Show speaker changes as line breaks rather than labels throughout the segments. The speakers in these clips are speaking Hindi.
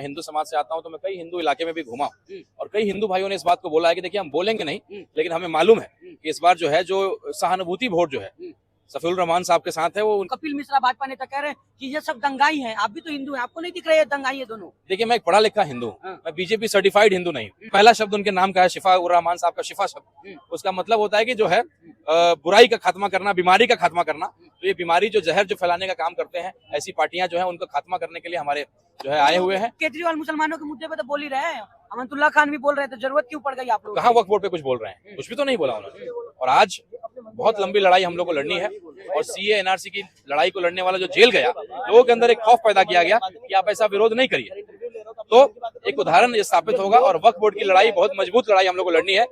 हिंदू समाज से आता हूं तो मैं कई हिंदू इलाके में भी घूमा और कई हिंदू भाइयों ने इस बात को बोला है कि देखिए हम बोलेंगे नहीं, लेकिन हमें मालूम है कि इस बार जो है जो सहानुभूति वोट जो है सफीउर रहमान साहब के साथ है वो
कपिल मिश्रा भाजपा नेता कह रहे हैं कि ये सब दंगाई हैं। आप भी तो हिंदू हैं, आपको नहीं दिख रहे हैं दंगाई है दोनों?
देखिए मैं एक पढ़ा लिखा हिंदू हूं, मैं बीजेपी सर्टिफाइड हिंदू नहीं हूं। पहला शब्द उनके नाम का है शिफा उर रहमान साहब का शिफा शब्द, उसका मतलब होता है कि जो है बुराई का खात्मा करना, बीमारी का खात्मा करना। तो ये बीमारी जो जहर जो फैलाने का काम करते हैं, ऐसी पार्टियां जो है उनको खात्मा करने के लिए हमारे जो है आए हुए हैं।
केजरीवाल मुसलमानों के मुद्दे पे तो बोल ही रहे हैं, अमनतुल्ला खान भी बोल रहे थे, जरूरत क्यों पड़ गई आप लोग?
कहाँ वक्फ बोर्ड पे कुछ बोल रहे हैं? कुछ भी तो नहीं बोला उन्होंने। और आज बहुत लंबी लड़ाई हम लोग को लड़नी है और सीए एनआरसी की लड़ाई को लड़ने वाला जो जेल गया, लोगों के अंदर एक खौफ पैदा किया गया कि आप ऐसा विरोध नहीं करिए। तो एक उदाहरण ये स्थापित होगा और वक्फ बोर्ड की लड़ाई बहुत मजबूत लड़ाई हम लोग को लड़नी है।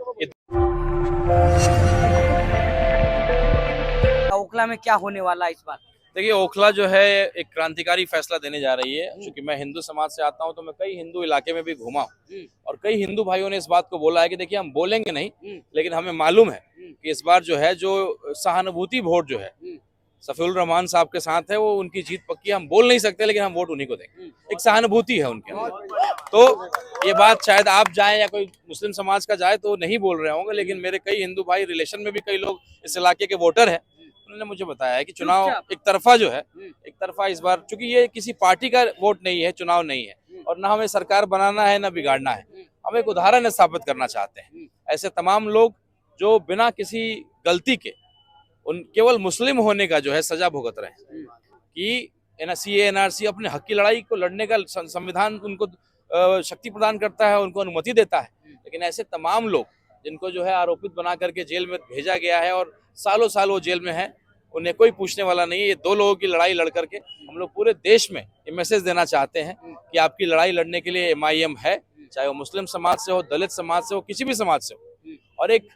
ओखला में क्या होने वाला है इस बार?
देखिए ओखला जो है एक क्रांतिकारी फैसला देने जा रही है। क्योंकि मैं हिंदू समाज से आता हूं तो मैं कई हिंदू इलाके में भी घूमा हूं और कई हिंदू भाइयों ने इस बात को बोला है कि देखिए हम बोलेंगे नहीं, लेकिन हमें मालूम है कि इस बार जो है जो सहानुभूति वोट जो है सफीउर रहमान साहब के साथ है वो उनकी जीत पक्की। हम बोल नहीं सकते लेकिन हम वोट उन्हीं को देंगे। एक सहानुभूति है उनके अंदर। तो ये बात शायद आप जाए या कोई मुस्लिम समाज का जाए तो नहीं बोल रहे होंगे, लेकिन मेरे कई हिंदू भाई रिलेशन में भी कई लोग इस इलाके के वोटर है, उन्होंने मुझे बताया है कि चुनाव एक तरफा जो है, एक तरफा इस बार, चूंकि ये किसी पार्टी का वोट नहीं है, चुनाव नहीं है और ना हमें सरकार बनाना है ना बिगाड़ना है, हम एक उदाहरण स्थापित करना चाहते हैं। ऐसे तमाम लोग जो बिना किसी गलती के उन केवल मुस्लिम होने का जो है सजा भुगत रहे हैं कि सीए एनआरसी अपने हक की लड़ाई को लड़ने का संविधान उनको शक्ति प्रदान करता है, उनको अनुमति देता है, लेकिन ऐसे तमाम लोग जिनको जो है आरोपित बना करके जेल में भेजा गया है और सालों साल वो जेल में है, उन्हें कोई पूछने वाला नहीं है। ये दो लोगों की लड़ाई लड़ करके हम लोग पूरे देश में ये मैसेज देना चाहते हैं कि आपकी लड़ाई लड़ने के लिए MIM है, चाहे वो मुस्लिम समाज से हो, दलित समाज से हो, किसी भी समाज से हो। और एक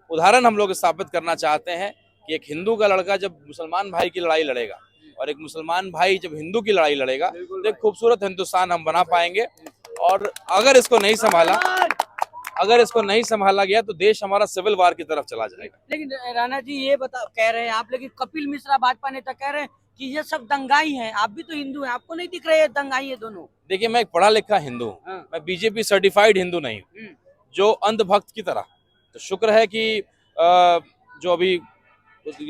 उदाहरण हम लोग स्थापित करना चाहते हैं कि एक हिंदू का लड़का जब मुसलमान भाई की लड़ाई लड़ेगा और एक मुसलमान भाई जब हिंदू की लड़ाई लड़ेगा तो एक खूबसूरत हिंदुस्तान हम बना पाएंगे। और अगर इसको नहीं संभाला गया तो देश हमारा सिविल वार की तरफ चला जाएगा।
लेकिन राणा जी ये कह रहे हैं आप, लेकिन कपिल मिश्रा भाजपा नेता कह रहे हैं कि ये सब दंगाई हैं। आप भी तो हिंदू हैं, आपको नहीं दिख रहे हैं दंगाई है दोनों?
देखिए मैं एक पढ़ा लिखा हिंदू हूं, मैं बीजेपी सर्टिफाइड हिंदू नहीं हूं जो अंधभक्त की तरह। तो शुक्र है कि जो अभी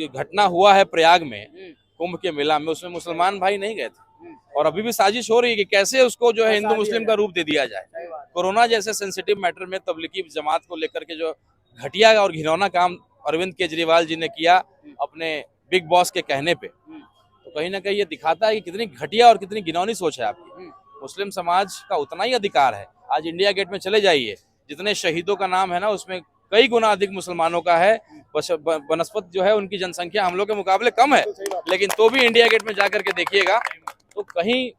घटना हुआ है प्रयाग में कुंभ के मेला में, उसमें मुसलमान भाई नहीं गए थे और अभी भी साजिश हो रही है कि कैसे उसको जो है हिंदू मुस्लिम का रूप दे दिया जाए। कोरोना जैसे सेंसिटिव मैटर में तबलीगी जमात को लेकर के जो घटिया और घिनौना काम अरविंद केजरीवाल जी ने किया अपने बिग बॉस के कहने पे, तो कहीं ना कहीं ये दिखाता है कि कितनी घटिया और कितनी घिनौनी सोच है आपकी। मुस्लिम समाज का उतना ही अधिकार है। आज इंडिया गेट में चले जाइए, जितने शहीदों का नाम है ना उसमें कई गुना अधिक मुसलमानों का है। बनस्पत जो है उनकी जनसंख्या हम लोग के मुकाबले कम है, लेकिन तो भी इंडिया गेट में जाकर के देखिएगा तो कहीं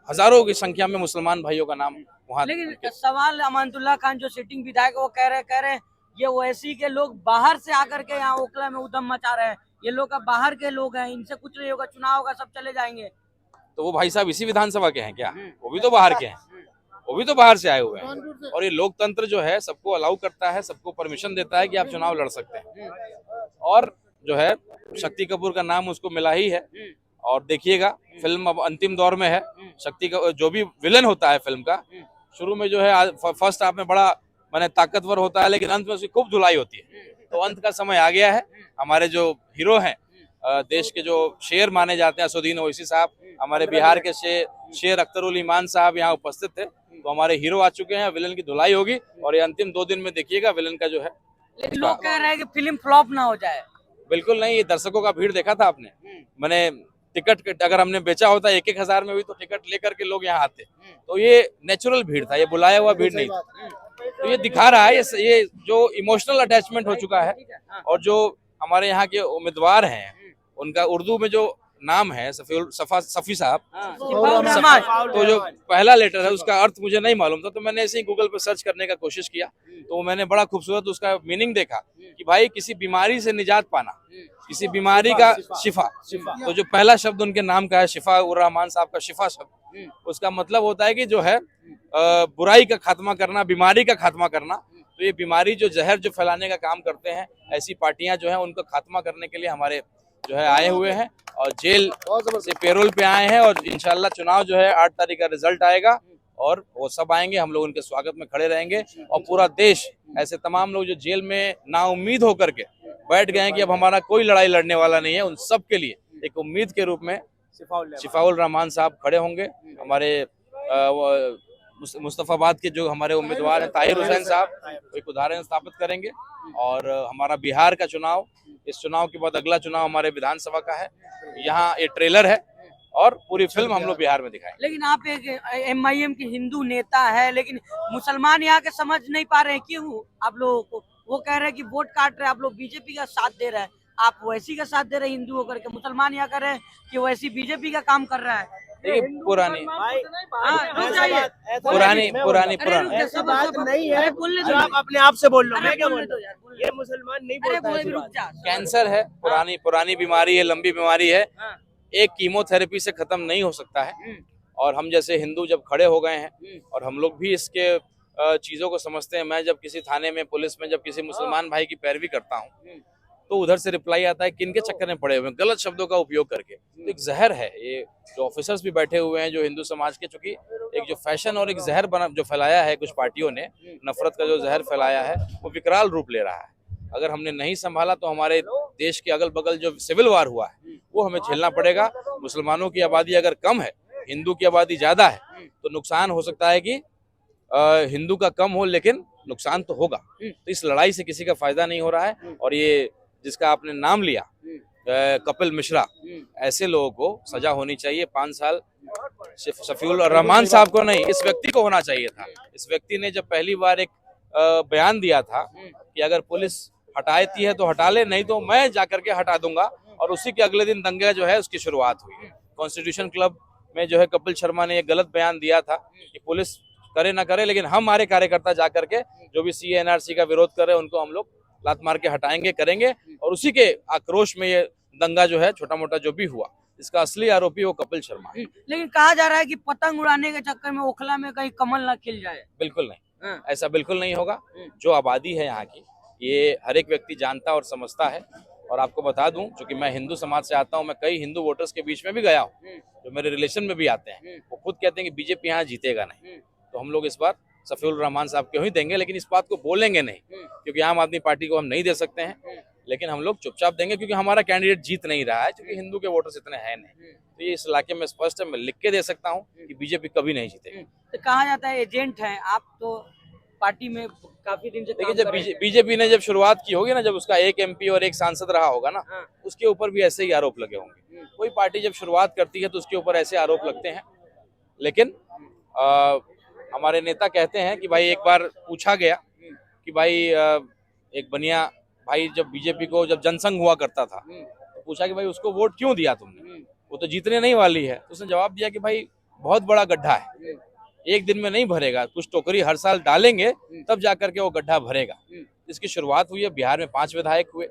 हजारों की संख्या में मुसलमान भाइयों का नाम वहाँ।
लेकिन सवाल अमनतुल्ला खान जो सिटिंग विधायक वो कह रहे हैं ये ओवैसी के लोग बाहर से आकर के यहाँ ओखला में उद्यम मचा रहे हैं। ये लोग बाहर के लोग हैं, इनसे कुछ नहीं होगा, चुनाव होगा सब चले जाएंगे।
तो वो भाई साहब इसी विधानसभा के हैं क्या? वो भी तो बाहर के हैं, वो भी तो बाहर से आए हुए हैं। और ये लोकतंत्र जो है सबको अलाउ करता है, सबको परमिशन देता है कि आप चुनाव लड़ सकते हैं। और जो है शक्ति कपूर का नाम उसको मिला ही है और देखिएगा फिल्म अब अंतिम दौर में है। शक्ति का जो भी विलन होता है फिल्म का, शुरू में जो है फर्स्ट हाफ में बड़ा माने ताकतवर होता है, लेकिन अंत में उसकी खूब धुलाई होती है। तो अंत का समय आ गया है। हमारे जो हीरो हैं, देश के जो शेर माने जाते हैं, असुद्दीन ओवैसी साहब, हमारे बिहार के शेर अख्तरुल ईमान साहब यहाँ उपस्थित थे। तो हमारे हीरो आ चुके हैं, विलन की धुलाई होगी और ये अंतिम 2 दिन में देखिएगा विलन का जो है।
लेकिन लोग कह रहे हैं कि फिल्म फ्लॉप ना हो जाए।
बिल्कुल नहीं, ये दर्शकों का भीड़ देखा था आपने? मैंने टिकट अगर हमने बेचा होता 1-1 हजार में भी तो टिकट लेकर के लोग यहाँ आते। तो ये नेचुरल भीड़ था, ये बुलाया हुआ भीड़ नहीं था। तो ये दिखा रहा है ये जो इमोशनल अटैचमेंट हो चुका है। और जो हमारे यहाँ के उम्मीदवार हैं उनका उर्दू में जो नाम है सफी साहब, तो जो पहला लेटर है उसका अर्थ मुझे नहीं मालूम था, तो मैंने ऐसे ही गूगल पर सर्च करने का कोशिश किया तो मैंने बड़ा खूबसूरत उसका मीनिंग देखा कि भाई किसी बीमारी से निजात पाना, किसी बीमारी का शिफा। तो जो पहला शब्द उनके नाम का है शिफा उर रहमान साहब का शिफा शब्द, उसका मतलब होता है कि जो है बुराई का खात्मा करना, बीमारी का खात्मा करना। तो ये बीमारी जो जहर जो फैलाने का काम करते हैं, ऐसी पार्टियां जो है उनको खात्मा करने के लिए हमारे जो है आए हुए हैं और जेल से पेरोल पे आए हैं। और इंशाल्लाह चुनाव जो है 8 तारीख का रिजल्ट आएगा और वो सब आएंगे, हम लोग उनके स्वागत में खड़े रहेंगे। और पूरा देश, ऐसे तमाम लोग जो जेल में नाउम्मीद होकर के बैठ गए हैं कि अब हमारा कोई लड़ाई लड़ने वाला नहीं है, उन सब के लिए एक उम्मीद के रूप में शिफाउल रहमान साहब खड़े होंगे। हमारे मुस्तफाबाद के जो हमारे उम्मीदवार हैं ताहिर हुसैन साहब एक उदाहरण स्थापित करेंगे। और हमारा बिहार का चुनाव, इस चुनाव के बाद अगला चुनाव हमारे विधानसभा का है। यहाँ ये ट्रेलर है और पूरी फिल्म हम लोग बिहार में दिखाएंगे।
लेकिन आप एक MIM के हिंदू नेता है, लेकिन मुसलमान यहाँ के समझ नहीं पा रहे हैं क्यों आप लोगों को। वो कह रहे हैं कि वोट काट रहे हैं, आप लोग बीजेपी का साथ दे रहे हैं, आप वैसी का साथ दे रहे हैं हिंदू होकर के। मुसलमान यहाँ कर रहे हैं कि वैसी बीजेपी का काम कर रहा है।
पुरानी
ऐसी बात नहीं है जो आप अपने आप से बोल लो। मैं क्या बोलता हूँ, ये मुसलमान नहीं बोलता है।
कैंसर है, पुरानी बीमारी है, लंबी बीमारी है, एक कीमोथेरेपी से खत्म नहीं हो सकता है। और हम जैसे हिंदू जब खड़े हो गए हैं और हम लोग भी इसके चीजों को समझते हैं। मैं जब किसी थाने में, पुलिस में जब किसी मुसलमान भाई की पैरवी करता हूँ तो उधर से रिप्लाई आता है किनके चक्कर में पड़े हुए, गलत शब्दों का उपयोग करके। तो एक जहर है ये, जो ऑफिसर्स भी बैठे हुए हैं जो हिंदू समाज के, चूंकि एक जो फैशन और एक जहर बना जो फैलाया है कुछ पार्टियों ने, नफरत का जो जहर फैलाया है वो विकराल रूप ले रहा है। अगर हमने नहीं संभाला तो हमारे देश के अगल बगल जो सिविल वार हुआ है वो हमें झेलना पड़ेगा। मुसलमानों की आबादी अगर कम है, हिंदू की आबादी ज्यादा है, तो नुकसान हो सकता है कि हिंदू का कम हो, लेकिन नुकसान तो होगा। तो इस लड़ाई से किसी का फायदा नहीं हो रहा है। और ये जिसका आपने नाम लिया कपिल मिश्रा, ऐसे लोगों को सजा होनी चाहिए 5 साल। शफीउल रहमान साहब को नहीं, इस व्यक्ति को होना चाहिए था। इस व्यक्ति ने जब पहली बार एक बयान दिया था कि अगर पुलिस हटाती है तो हटा ले, नहीं तो मैं जाकर के हटा दूंगा, और उसी के अगले दिन दंगा जो है उसकी शुरुआत हुई। कॉन्स्टिट्यूशन क्लब में जो है कपिल शर्मा ने एक गलत बयान दिया था कि पुलिस करे ना करे, लेकिन हमारे कार्यकर्ता जाकर के जो भी CA NRC का विरोध कर रहे हैं उनको हम लोग लात मार के हटाएंगे, करेंगे। और उसी के आक्रोश में ये दंगा जो है छोटा मोटा जो भी हुआ, इसका असली आरोपी वो कपिल शर्मा है।
लेकिन कहा जा रहा है कि पतंग उड़ाने के चक्कर में ओखला में कहीं कमल ना खिल जाए।
बिल्कुल नहीं, ऐसा बिल्कुल नहीं होगा। जो आबादी है यहाँ की, ये हर एक व्यक्ति जानता और समझता है। और आपको बता दूं, क्योंकि मैं हिंदू समाज से आता हूँ, मैं कई हिंदू वोटर्स के बीच में भी गया हूँ जो मेरे रिलेशन में भी आते हैं। वो खुद कहते हैं कि बीजेपी यहाँ जीतेगा नहीं। तो हम लोग इस बार शफीउल रहमान साहब क्यों ही देंगे, लेकिन इस बात को बोलेंगे नहीं, क्योंकि आम आदमी पार्टी को हम नहीं दे सकते हैं। लेकिन हम लोग चुपचाप देंगे, क्योंकि हमारा कैंडिडेट जीत नहीं रहा है, क्योंकि हिंदू के वोटर्स इतने हैं नहीं। तो ये इस इलाके में स्पष्ट है, मैं लिख के दे सकता हूँ कि बीजेपी कभी नहीं जीतेगी।
तो कहा जाता है एजेंट हैं आप, तो पार्टी में काफी दिन से
देखिए, जब बीजेपी ने जब शुरुआत की होगी ना, जब उसका एक MP और एक सांसद रहा होगा ना, उसके ऊपर भी ऐसे ही आरोप लगे होंगे। कोई पार्टी जब शुरुआत करती है तो उसके ऊपर ऐसे आरोप लगते हैं। लेकिन हमारे नेता कहते हैं कि भाई, एक बार पूछा गया कि भाई एक बनिया भाई जब बीजेपी को जब जनसंघ हुआ करता था तो पूछा कि भाई उसको वोट क्यों दिया तुमने, वो तो जीतने नहीं वाली है। तो उसने जवाब दिया कि भाई बहुत बड़ा गड्ढा है, एक दिन में नहीं भरेगा, कुछ टोकरी हर साल डालेंगे तब जाकर के वो गड्ढा भरेगा। इसकी शुरुआत हुई है। बिहार में 5 विधायक हुए,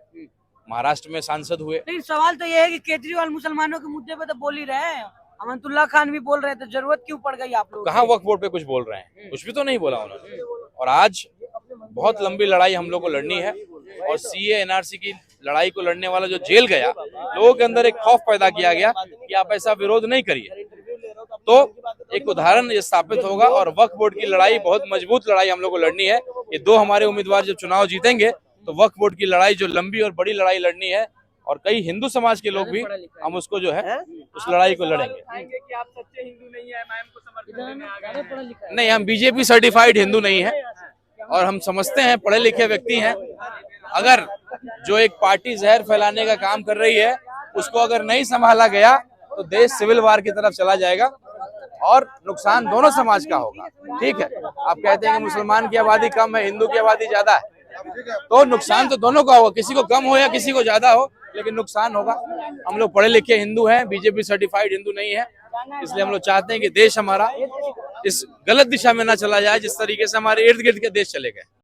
महाराष्ट्र में सांसद हुए।
लेकिन सवाल तो ये है कि केजरीवाल मुसलमानों के मुद्दे पे तो बोल ही रहे हैं, अमनतुल्ला खान भी बोल रहे थे, जरूरत क्यों पड़ गई आप लोग?
कहाँ वक्फ बोर्ड पे कुछ बोल रहे हैं? कुछ भी तो नहीं बोला उन्होंने। और आज बहुत लंबी लड़ाई हम लोग को लड़नी है, और CA NRC की लड़ाई को लड़ने वाला जो जेल गया, लोगों के अंदर एक खौफ पैदा किया गया कि आप ऐसा विरोध नहीं करिए, तो एक उदाहरण ये स्थापित होगा। और वक्फ बोर्ड की लड़ाई बहुत मजबूत लड़ाई हम लोग को लड़नी है। ये 2 हमारे उम्मीदवार जब चुनाव जीतेंगे तो वक्फ बोर्ड की लड़ाई जो लंबी और बड़ी लड़ाई लड़नी है, और कई हिंदू समाज के लोग भी हम उसको जो है उस लड़ाई को लड़ेंगे।
कि आप सच्चे हिंदू नहीं है, MIM को समर्थन देने आ गए हैं।
नहीं, हम BJP सर्टिफाइड हिंदू नहीं है, और हम समझते हैं पढ़े लिखे व्यक्ति हैं। अगर जो एक पार्टी जहर फैलाने का काम कर रही है उसको अगर नहीं संभाला गया तो देश सिविल वार की तरफ चला जाएगा, और नुकसान दोनों समाज का होगा। ठीक है, आप कहते हैं कि मुसलमान की आबादी कम है, हिंदू की आबादी ज्यादा है, तो नुकसान तो दोनों का होगा, किसी को कम हो या किसी को ज्यादा हो, लेकिन नुकसान होगा। हम लोग पढ़े लिखे हिंदू हैं, BJP सर्टिफाइड हिंदू नहीं है, इसलिए हम लोग चाहते हैं कि देश हमारा इस गलत दिशा में ना चला जाए जिस तरीके से हमारे इर्द गिर्द के देश चले गए।